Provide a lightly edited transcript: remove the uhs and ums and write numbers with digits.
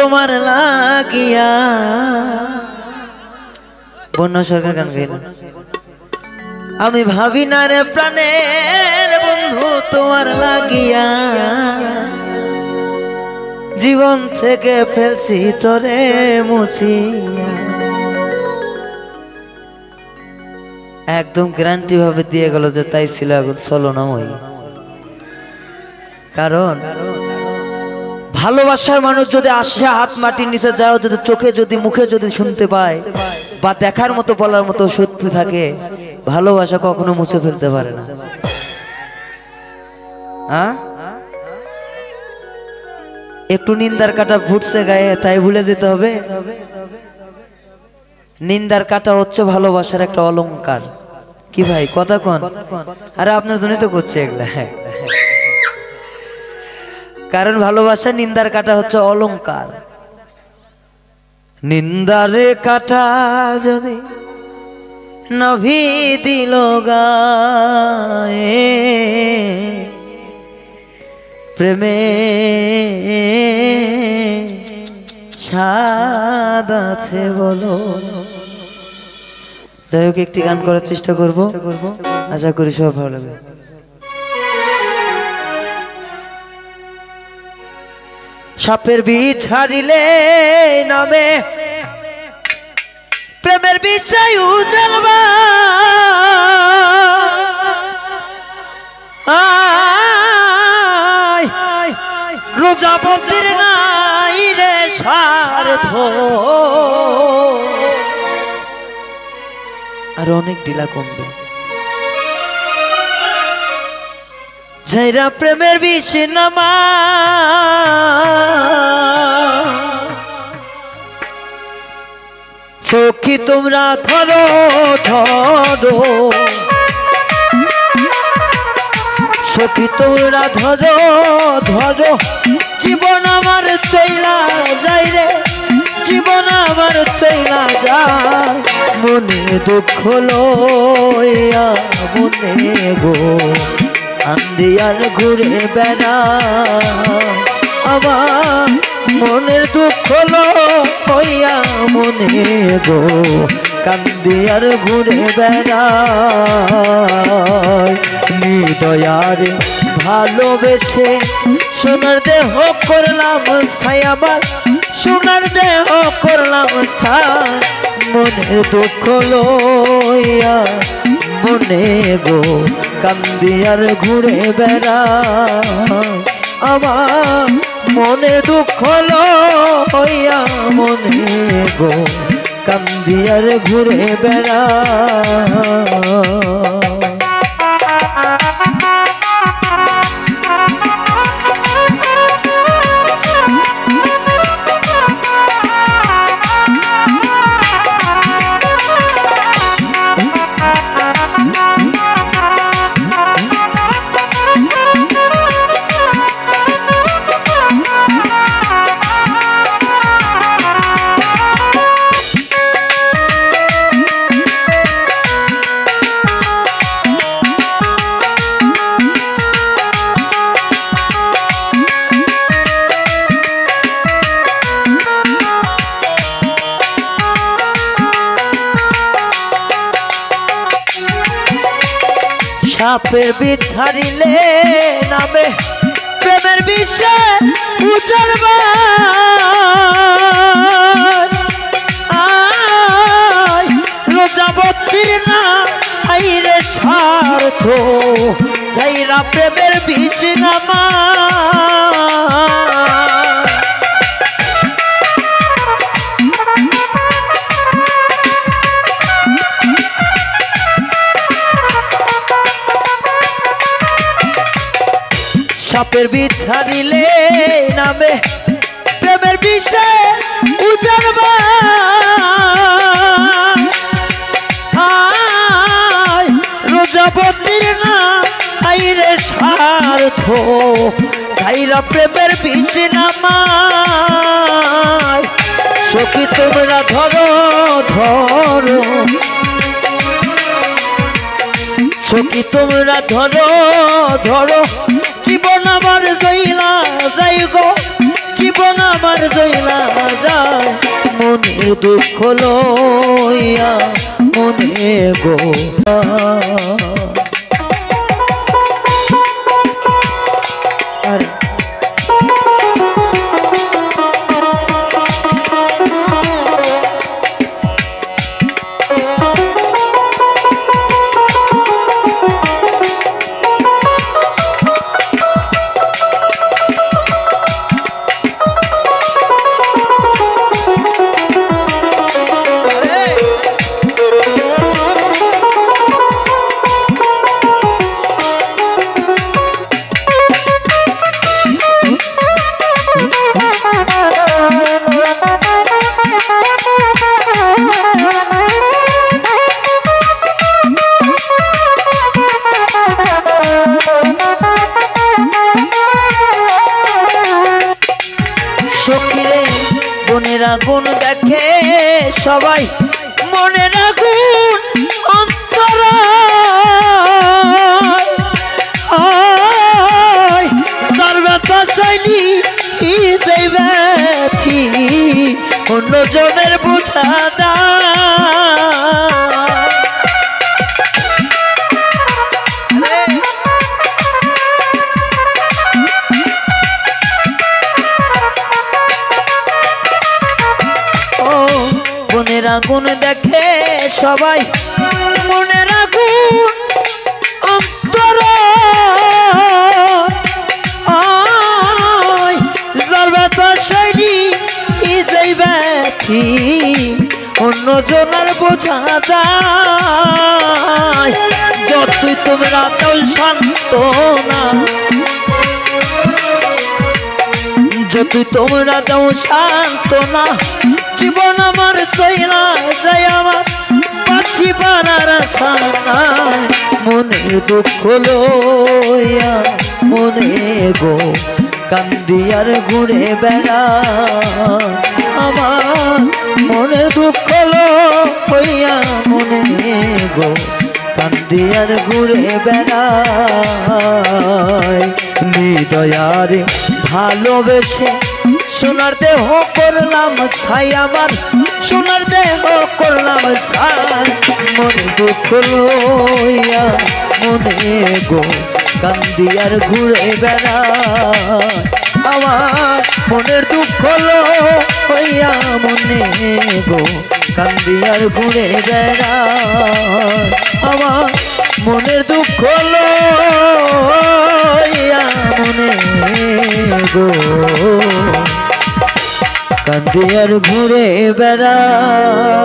তোমার লাগিয়া বন্য সরকার গান গাইল। আমি ভাবি না রে প্রাণের বন্ধু তোমার লাগিয়া জীবন থেকে ফেলছি তোরে মুছিয়া। একদম গ্যারান্টি ভাবে দিয়ে গেল যে তাই ছিল ছলনাময়ী। কারণ ভালোবাসার মানুষ যদি আসে হাত মাটির নিচে যাও, যদি চোখে যদি মুখে যদি শুনতে পায় বা দেখার মতো বলার মতো সত্যি থাকে, ভালোবাসা কখনো মুছে ফেলতে পারে না। একটু নিন্দার কাঁটা ফুটছে গায়ে তাই ভুলে যেতে হবে? নিন্দার কাঁটা হচ্ছে ভালোবাসার একটা অলংকার। কি ভাই কথা কোন? আরে আপনার জন্যই তো করছে এগুলা। কারণ ভালোবাসা নিন্দার কাঁটা হচ্ছে অলংকার। নিন্দারে কাঁটা যদি নভি দিল গায়ে, প্রেমে স্বাদ আছে বলো। যাই হোক, একটি গান করার চেষ্টা করব, আশা করি সব ভালো লাগবে। সাপের বীজ হারিলে নামে প্রেমের বিষয় উজালবা, রোজা বন্দির নাই রে স্বার্থ। আর অনেক ঢিলা কমবে ঝাইরা প্রেমের বিষ নামা। সখী তোমরা ধরো ধরো, সখী তোমরা ধরো ধরো, জীবন আমার চইলা যায় রে, জীবন আমার চইলা যায়। মনে দুঃখ লইয়া মনে গো আন্দিয়ার ঘুরে বেড়া, আমার মনের দুঃখ লইয়া মনে গো কান্দিয়ার ঘুরে বেড়া। নিদয়ারে ভালোবেসে সোনার দেহ করলাম ছাই, আবার সোনার দেহ করলাম ছাই। মনের দুঃখ লইয়া মনে গো কান্দিয়ার ঘুরে বেড়া, আমার মনের দুঃখ লইয়া মনে গো কান্দিয়ার ঘুরে বেড়া। সাপের বীজ হারিলে নামে প্রেমের বিষয় উজাড়বা, রোজা বন্দির নাই রে স্বার্থ, যাইরা প্রেমের বীজ নামা। সাপের বীজ হারিলে নামে প্রেমের বিষয় উজাড়বা, রোজা বন্দির নাই রে স্বার্থ, যাইরা প্রেমের বীজ নামা। সখী তোমরা ধরো ধরো, সখী তোমরা ধরো ধরো, জীবন আমার জইলা যাই গো, জীবন জীবন আমার জইলা যায় মনের দুঃখ লইয়া মনে গো আরে সখীরে মনের আগুন দেখে সবাই মনের আগুন অন্তর তার ব্যথা চাইনি ব্যথি অন্য জনের বোঝা দা মনের আগুন দেখে সবাই মনের আগুন অন্তর যার ব্যথা শৈলী যেই ব্যথি অন্য জনের বোঝা যায় যতই তোমরা তাও শান্ত না যতই তোমরা দাও শান্ত না জীবন আমার চইলা যায় আমার বাঁচি পারার আশা নাই মনের দুঃখ লইয়া মনে গো কান্দি আর ঘুরে বেড়া আমার মনের দুঃখ লইয়া মনে গো কান্দি আর ঘুরে বেড়ায় নিদয়ারে ভালোবেসে সোনার দেহ করলাম ছাই আমার সোনার দেহ করলাম ছাই মনে দুঃখ লইয়া মনে গো কান্দি আর ঘুরে বেড়ায় আমার মনের দুঃখ লইয়া মনে গো কান্দি আর ঘুরে বেড়ায় আমার মনের দুঃখ লইয়া মনে গো কান্দি আর ঘুরে বেড়ায়।